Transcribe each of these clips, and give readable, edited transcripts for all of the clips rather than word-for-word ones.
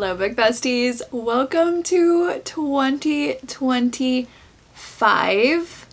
Hello book besties, welcome to 2025.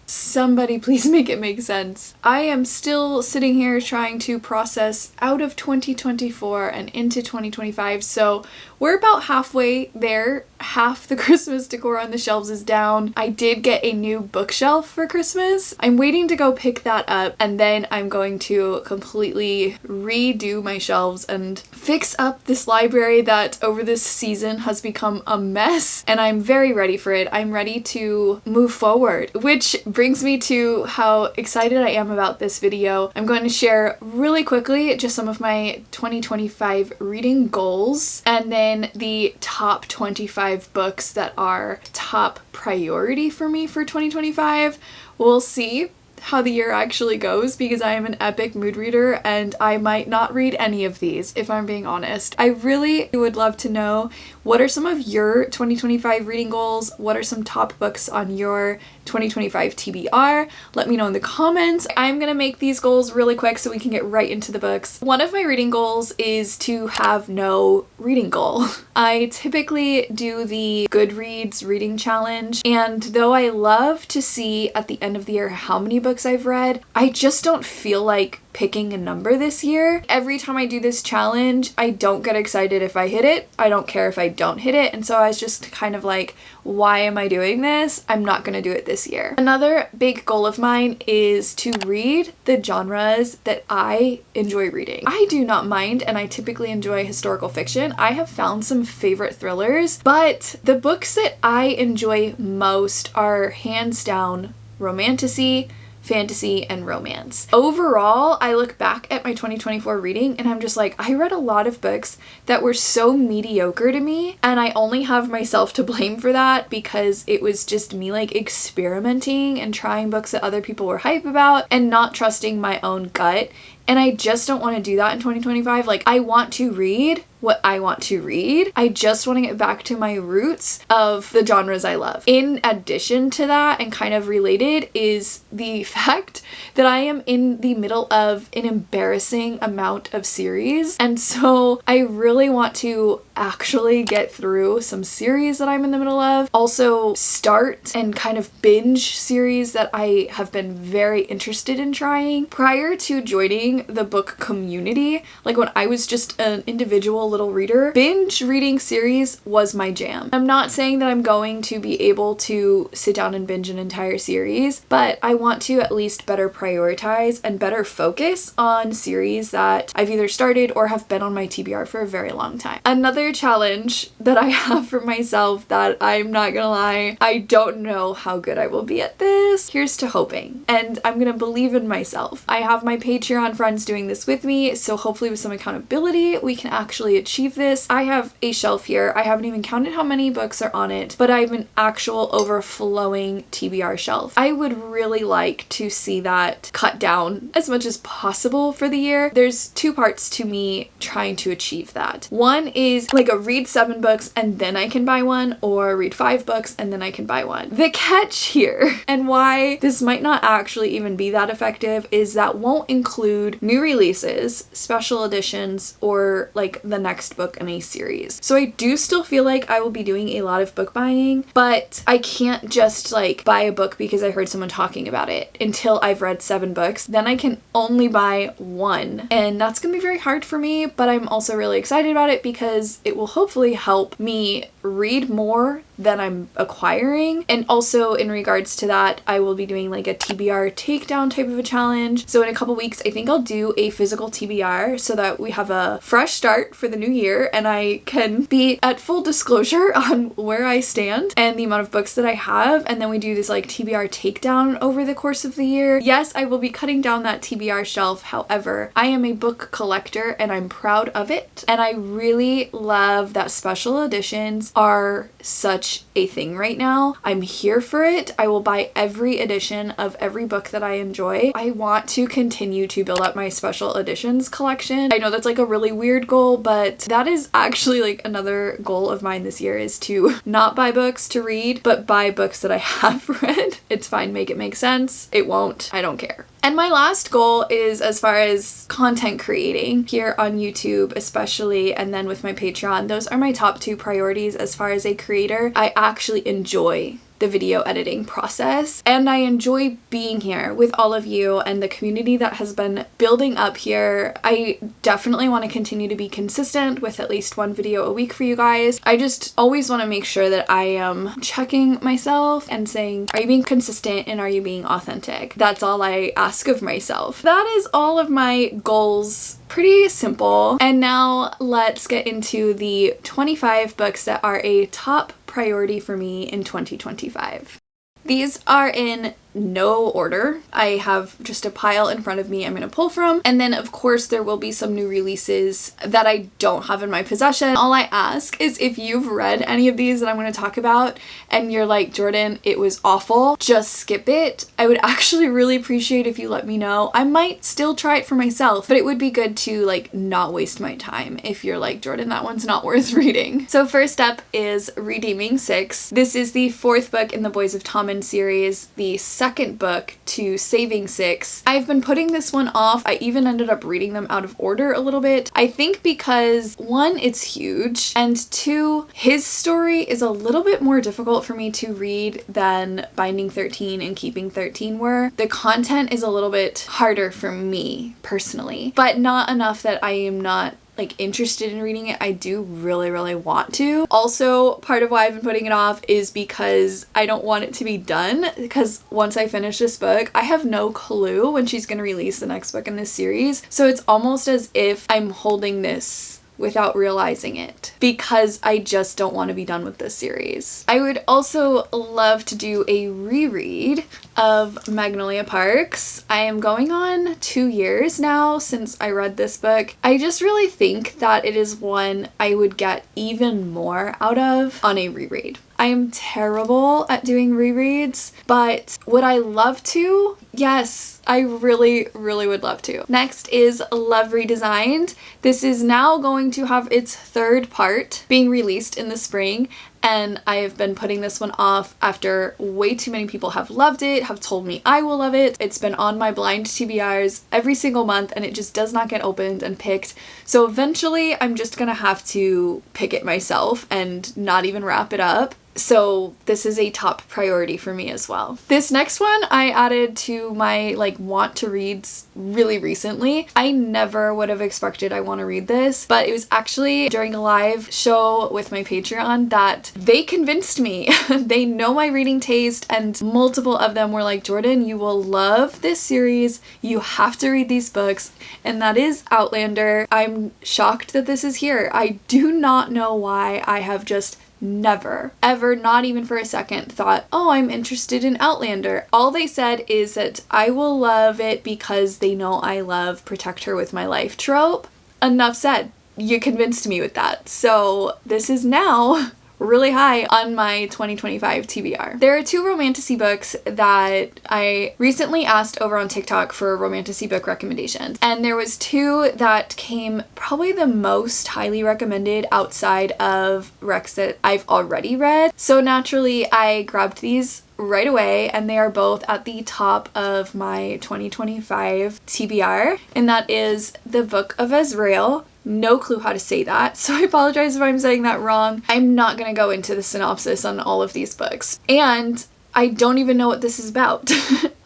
Somebody please make it make sense. I am still sitting here trying to process out of 2024 and into 2025, so we're about halfway there. Half the Christmas decor on the shelves is down. I did get a new bookshelf for Christmas. I'm waiting to go pick that up, and then I'm going to completely redo my shelves and fix up this library that over this season has become a mess, and I'm very ready for it. I'm ready to move forward, which brings me to how excited I am about this video. I'm going to share really quickly just some of my 2025 reading goals, and then the top 25 books that are top priority for me for 2025. We'll see how the year actually goes, because I am an epic mood reader and I might not read any of these, if I'm being honest. I really would love to know, what are some of your 2025 reading goals? What are some top books on your 2025 TBR? Let me know in the comments. I'm gonna make these goals really quick so we can get right into the books. One of my reading goals is to have no reading goal. I typically do the Goodreads reading challenge, and though I love to see at the end of the year how many books I've read, I just don't feel like picking a number this year. Every time I do this challenge, I don't get excited if I hit it. I don't care if I don't hit it. And so I was just kind of like, why am I doing this? I'm not gonna do it this year. Another big goal of mine is to read the genres that I enjoy reading. I do not mind, and I typically enjoy historical fiction. I have found some favorite thrillers, but the books that I enjoy most are hands down romantasy, fantasy, and romance. Overall, I look back at my 2024 reading and I'm just like, I read a lot of books that were so mediocre to me, and I only have myself to blame for that because it was just me like experimenting and trying books that other people were hype about and not trusting my own gut. And I just don't want to do that in 2025. Like, I want to read what I want to read. I just want to get back to my roots of the genres I love. In addition to that, and kind of related, is the fact that I am in the middle of an embarrassing amount of series. And so I really want to actually get through some series that I'm in the middle of. Also start and kind of binge series that I have been very interested in trying. Prior to joining the book community, like when I was just an individual little reader, binge reading series was my jam. I'm not saying that I'm going to be able to sit down and binge an entire series, but I want to at least better prioritize and better focus on series that I've either started or have been on my TBR for a very long time. Another challenge that I have for myself that I'm not gonna lie, I don't know how good I will be at this. Here's to hoping, and I'm gonna believe in myself. I have my Patreon friends doing this with me, so hopefully with some accountability we can actually achieve this. I have a shelf here. I haven't even counted how many books are on it, but I have an actual overflowing TBR shelf. I would really like to see that cut down as much as possible for the year. There's two parts to me trying to achieve that. One is like a read 7 books and then I can buy one, or read 5 books and then I can buy one. The catch here, and why this might not actually even be that effective, is that won't include new releases, special editions, or like the next book in a series. So I do still feel like I will be doing a lot of book buying, but I can't just like buy a book because I heard someone talking about it until I've read 7 books. Then I can only buy one, and that's gonna be very hard for me, but I'm also really excited about it because it will hopefully help me read more than I'm acquiring. And also in regards to that, I will be doing like a TBR takedown type of a challenge. So in a couple weeks, I think I'll do a physical TBR so that we have a fresh start for the new year and I can be at full disclosure on where I stand and the amount of books that I have. And then we do this like TBR takedown over the course of the year. Yes, I will be cutting down that TBR shelf. However, I am a book collector and I'm proud of it. And I really love that special editions are such a thing right now. I'm here for it. I will buy every edition of every book that I enjoy. I want to continue to build up my special editions collection. I know that's like a really weird goal, but that is actually like another goal of mine this year, is to not buy books to read, but buy books that I have read. It's fine, make it make sense. It won't. I don't care. And my last goal is as far as content creating here on YouTube especially, and then with my Patreon. Those are my top 2 priorities as far as a creator. I actually enjoy the video editing process, and I enjoy being here with all of you and the community that has been building up here. I definitely want to continue to be consistent with at least 1 video a week for you guys. I just always want to make sure that I am checking myself and saying, are you being consistent and are you being authentic? That's all I ask of myself. That is all of my goals. Pretty simple. And now let's get into the 25 books that are a top priority for me in 2025. These are in no order. I have just a pile in front of me I'm going to pull from, and then of course there will be some new releases that I don't have in my possession. All I ask is if you've read any of these that I'm going to talk about and you're like, Jordan, it was awful, just skip it. I would actually really appreciate if you let me know. I might still try it for myself, but it would be good to like not waste my time if you're like, Jordan, that one's not worth reading. So first up is Redeeming Six. This is the 4th book in the Boys of Tommen series, the second book to Saving Six. I've been putting this one off. I even ended up reading them out of order a little bit. I think because 1, it's huge, and 2, his story is a little bit more difficult for me to read than Binding 13 and Keeping 13 were. The content is a little bit harder for me personally, but not enough that I am not like interested in reading it. I do really want to. Also, part of why I've been putting it off is because I don't want it to be done, because once I finish this book, I have no clue when she's gonna release the next book in this series. So it's almost as if I'm holding this without realizing it, because I just don't want to be done with this series. I would also love to do a reread of Magnolia Parks. I am going on 2 years now since I read this book. I just really think that it is one I would get even more out of on a reread. I am terrible at doing rereads, but would I love to? Yes, I really would love to. Next is Love Redesigned. This is now going to have its 3rd part being released in the spring, and I have been putting this one off after way too many people have loved it, have told me I will love it. It's been on my blind TBRs every single month and it just does not get opened and picked. So eventually I'm just gonna have to pick it myself and not even wrap it up. So this is a top priority for me as well. This next one I added to my like want to reads really recently. I never would have expected I want to read this, but it was actually during a live show with my Patreon that they convinced me. They know my reading taste, and multiple of them were like, Jordan, you will love this series. You have to read these books, and that is Outlander. I'm shocked that this is here. I do not know why I have just never, ever, not even for a second, thought, oh, I'm interested in Outlander. All they said is that I will love it because they know I love Protect Her With My Life trope. Enough said. You convinced me with that. So this is now really high on my 2025 TBR. There are 2 romantasy books that I recently asked over on TikTok for romantasy book recommendations, and there was 2 that came probably the most highly recommended outside of recs that I've already read. So naturally I grabbed these right away, and they are both at the top of my 2025 TBR, and that is The Book of Azrael. No clue how to say that, so I apologize if I'm saying that wrong. I'm not gonna go into the synopsis on all of these books, and I don't even know what this is about.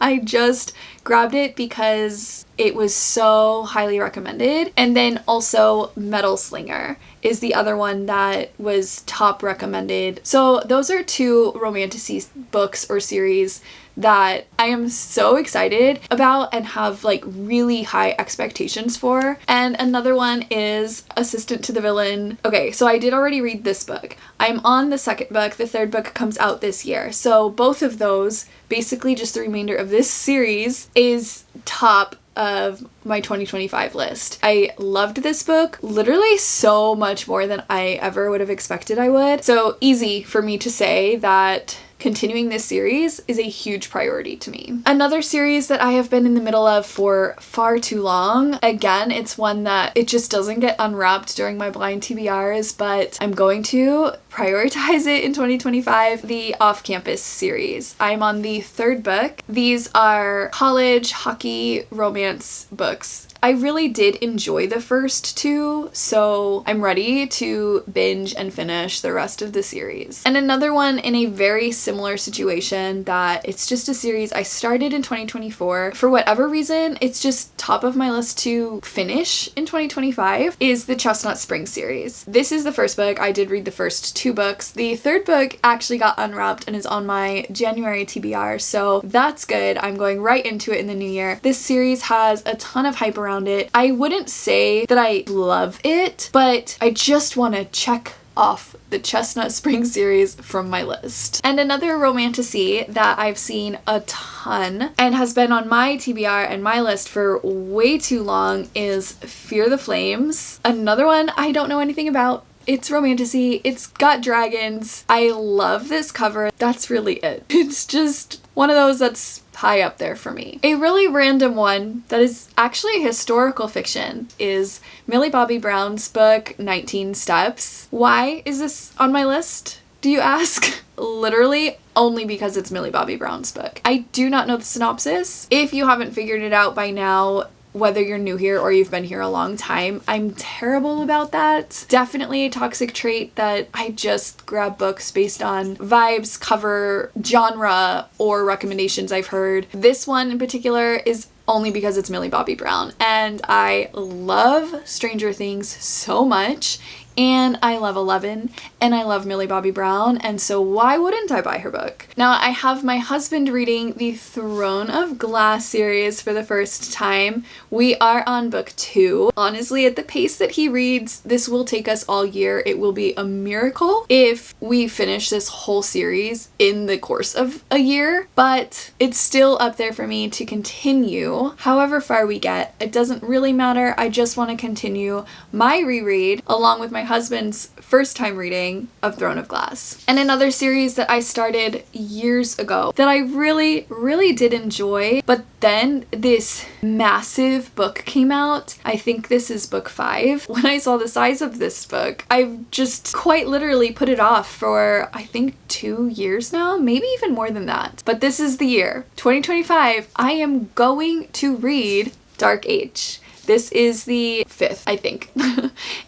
I just grabbed it because it was so highly recommended. And then also Metal Slinger is the other one that was top recommended. So those are 2 romantasy books or series that I am so excited about and have like really high expectations for. And another one is Assistant to the Villain. Okay, so I did already read this book. I'm on the 2nd book. The 3rd book comes out this year. So both of those, basically just the remainder of this series, is top of my 2025 list. I loved this book literally so much more than I ever would have expected I would. So easy for me to say that continuing this series is a huge priority to me. Another series that I have been in the middle of for far too long, again, it's one that it just doesn't get unwrapped during my blind TBRs, but I'm going to prioritize it in 2025, the Off-Campus series. I'm on the 3rd book. These are college hockey romance books. I really did enjoy the first 2, so I'm ready to binge and finish the rest of the series. And another one in a very similar situation that it's just a series I started in 2024. For whatever reason, it's just top of my list to finish in 2025 is the Chestnut Spring series. This is the first book. I did read the first 2 books. The 3rd book actually got unwrapped and is on my January TBR, so that's good. I'm going right into it in the new year. This series has a ton of hype around it. I wouldn't say that I love it, but I just want to check off the Chestnut Spring series from my list. And another romantasy that I've seen a ton and has been on my TBR and my list for way too long is Fear the Flames. Another one I don't know anything about. It's romantasy. It's got dragons. I love this cover. That's really it. It's just one of those that's high up there for me. A really random one that is actually historical fiction is Millie Bobby Brown's book 19 Steps. Why is this on my list, do you ask? Literally only because it's Millie Bobby Brown's book. I do not know the synopsis. If you haven't figured it out by now, whether you're new here or you've been here a long time, I'm terrible about that. Definitely a toxic trait that I just grab books based on vibes, cover, genre, or recommendations I've heard. This one in particular is only because it's Millie Bobby Brown, and I love Stranger Things so much, and I love 11, and I love Millie Bobby Brown, and so why wouldn't I buy her book? Now, I have my husband reading the Throne of Glass series for the first time. We are on book 2. Honestly, at the pace that he reads, this will take us all year. It will be a miracle if we finish this whole series in the course of a year, but it's still up there for me to continue however far we get. It doesn't really matter. I just want to continue my reread along with my husband's first time reading of Throne of Glass. And another series that I started years ago that I really did enjoy, but then this massive book came out. I think this is book 5. When I saw the size of this book, I've just quite literally put it off for I think 2 years now, maybe even more than that. But this is the year, 2025. I am going to read Dark Age. This is the 5th, I think,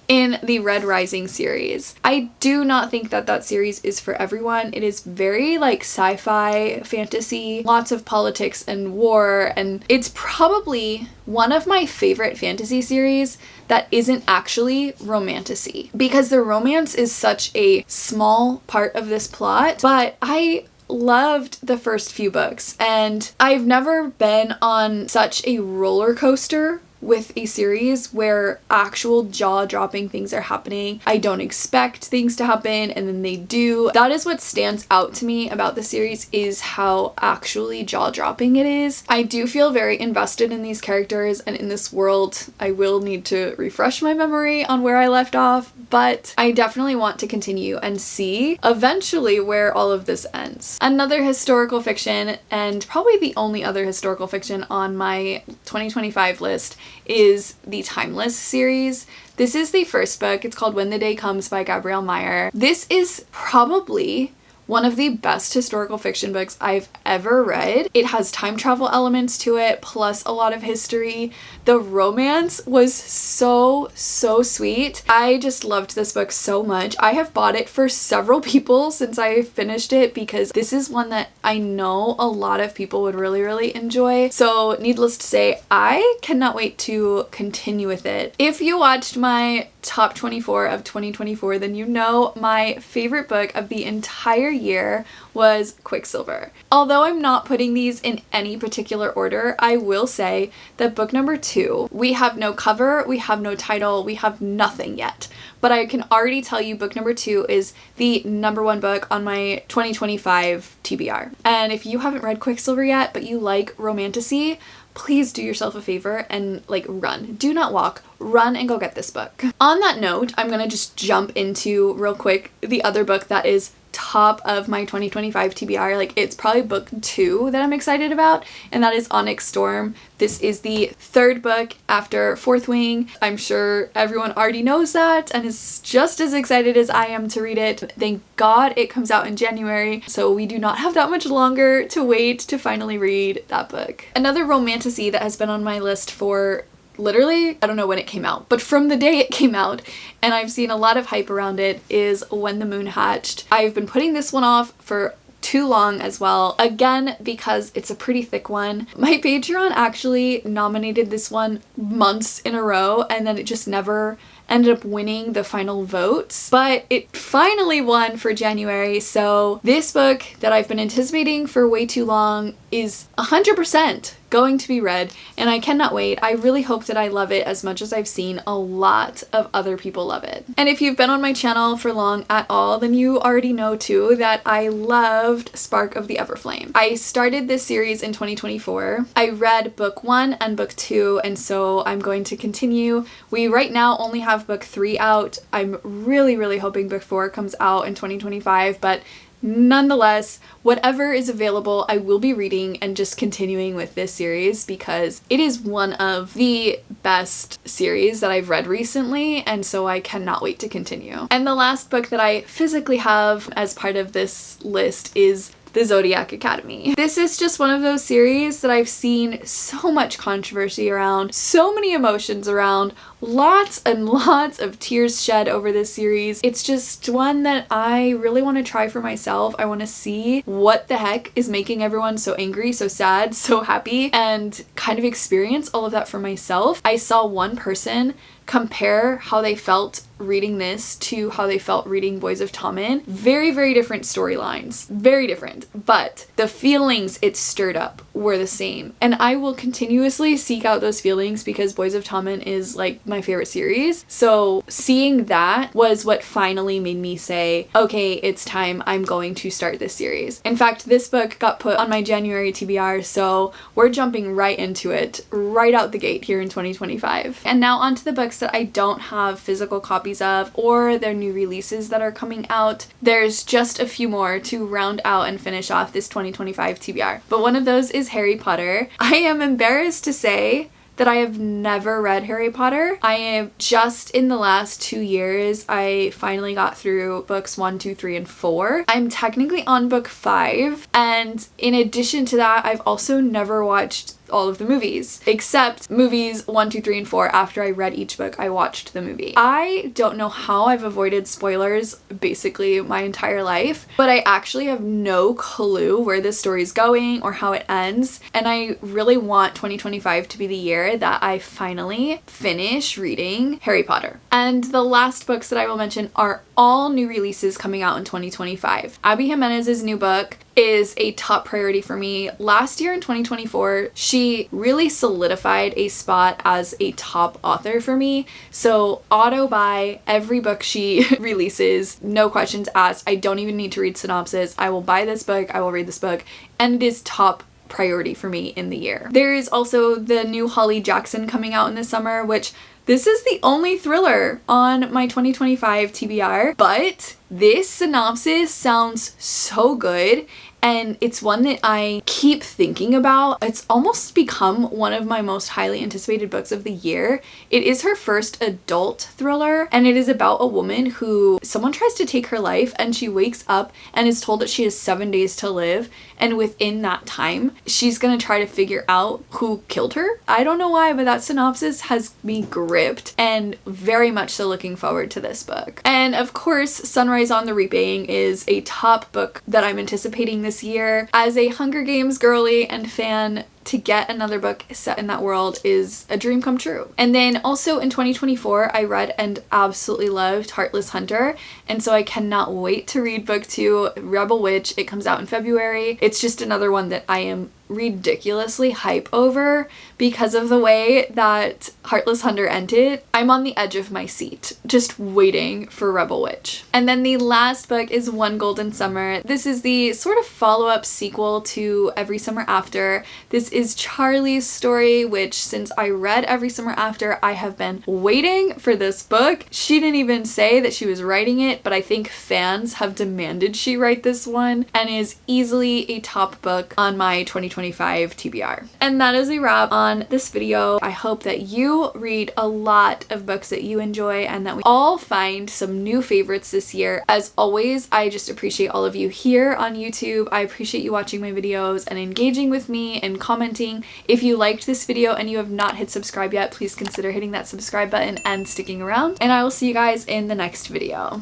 in the Red Rising series. I do not think that that series is for everyone. It is very like sci-fi fantasy, lots of politics and war, and it's probably one of my favorite fantasy series that isn't actually romantasy, because the romance is such a small part of this plot, but I loved the first few books, and I've never been on such a roller coaster with a series where actual jaw-dropping things are happening. I don't expect things to happen and then they do. That is what stands out to me about the series, is how actually jaw-dropping it is. I do feel very invested in these characters and in this world. I will need to refresh my memory on where I left off, but I definitely want to continue and see eventually where all of this ends. Another historical fiction, and probably the only other historical fiction on my 2025 list, is the Timeless series. This is the first book. It's called When the Day Comes by Gabrielle Meyer. This is probably one of the best historical fiction books I've ever read. It has time travel elements to it, plus a lot of history. The romance was so sweet. I just loved this book so much. I have bought it for several people since I finished it, because this is one that I know a lot of people would really enjoy. So needless to say, I cannot wait to continue with it. If you watched my top 24 of 2024, then you know my favorite book of the entire year was Quicksilver. Although I'm not putting these in any particular order, I will say that book number 2, we have no cover, we have no title, we have nothing yet. But I can already tell you book number 2 is the #1 book on my 2025 TBR. And if you haven't read Quicksilver yet, but you like romantasy, please do yourself a favor and run. Do not walk. Run and go get this book. On that note, I'm gonna just jump into real quick the other book that is top of my 2025 TBR. Like, it's probably book 2 that I'm excited about, and that is Onyx Storm. This is the 3rd book after Fourth Wing. I'm sure everyone already knows that and is just as excited as I am to read it. Thank God it comes out in January, so we do not have that much longer to wait to finally read that book. Another romantasy that has been on my list for literally, I don't know when it came out, but from the day it came out, and I've seen a lot of hype around it, is When the Moon Hatched. I've been putting this one off for too long as well, again because it's a pretty thick one. My Patreon actually nominated this one months in a row, and then it just never ended up winning the final votes, but it finally won for January. So this book that I've been anticipating for way too long is 100% going to be read, and I cannot wait. I really hope that I love it as much as I've seen a lot of other people love it. And if you've been on my channel for long at all, then you already know too that I loved Spark of the Everflame. I started this series in 2024. I read book 1 and book 2, and so I'm going to continue. We right now only have book 3 out. I'm really hoping book 4 comes out in 2025, but nonetheless, whatever is available, I will be reading and just continuing with this series because it is one of the best series that I've read recently, and so I cannot wait to continue. And the last book that I physically have as part of this list is The Zodiac Academy. This is just one of those series that I've seen so much controversy around, so many emotions around, lots and lots of tears shed over this series. It's just one that I really want to try for myself. I want to see what the heck is making everyone so angry, so sad, so happy, and kind of experience all of that for myself. I saw one person compare how they felt reading this to how they felt reading Boys of Tommen. Very different storylines. Very different. But the feelings it stirred up were the same. And I will continuously seek out those feelings because Boys of Tommen is like my favorite series. So seeing that was what finally made me say, okay, it's time. I'm going to start this series. In fact, this book got put on my January TBR, so we're jumping right into it, right out the gate here in 2025. And now onto the books that I don't have physical copies of, or their new releases that are coming out. There's just a few more to round out and finish off this 2025 TBR. But one of those is Harry Potter. I am embarrassed to say that I have never read Harry Potter. I am just in the last 2 years, I finally got through books 1, 2, 3, and 4. I'm technically on book 5, and in addition to that, I've also never watched all of the movies, except movies 1, 2, 3, and 4. After I read each book, I watched the movie. I don't know how I've avoided spoilers basically my entire life, but I actually have no clue where this story's going or how it ends, and I really want 2025 to be the year that I finally finish reading Harry Potter. And the last books that I will mention are all new releases coming out in 2025. Abby Jimenez's new book is a top priority for me. Last year in 2024, she really solidified a spot as a top author for me. So auto buy every book she releases, no questions asked. I don't even need to read synopsis. I will buy this book, I will read this book, and it is top priority for me in the year. There is also the new Holly Jackson coming out in the summer, which this is the only thriller on my 2025 TBR, but this synopsis sounds so good, and it's one that I keep thinking about. It's almost become one of my most highly anticipated books of the year. It is her first adult thriller, and it is about a woman who someone tries to take her life, and she wakes up and is told that she has 7 days to live, and within that time, she's gonna try to figure out who killed her. I don't know why, but that synopsis has me gripped, and very much so looking forward to this book. And of course, Sunrise on the Reaping is a top book that I'm anticipating this year. As a Hunger Games girly and fan, to get another book set in that world is a dream come true. And then also in 2024, I read and absolutely loved Heartless Hunter, and so I cannot wait to read book 2, Rebel Witch. It comes out in February. It's just another one that I am ridiculously hype over because of the way that Heartless Hunter ended. I'm on the edge of my seat, just waiting for Rebel Witch. And then the last book is One Golden Summer. This is the sort of follow-up sequel to Every Summer After. This is Charlie's story, which since I read Every Summer After, I have been waiting for this book. She didn't even say that she was writing it, but I think fans have demanded she write this one, and is easily a top book on my 2025 TBR. And that is a wrap on this video. I hope that you read a lot of books that you enjoy and that we all find some new favorites this year. As always, I just appreciate all of you here on YouTube. I appreciate you watching my videos and engaging with me and commenting. If you liked this video and you have not hit subscribe yet, please consider hitting that subscribe button and sticking around. And I will see you guys in the next video.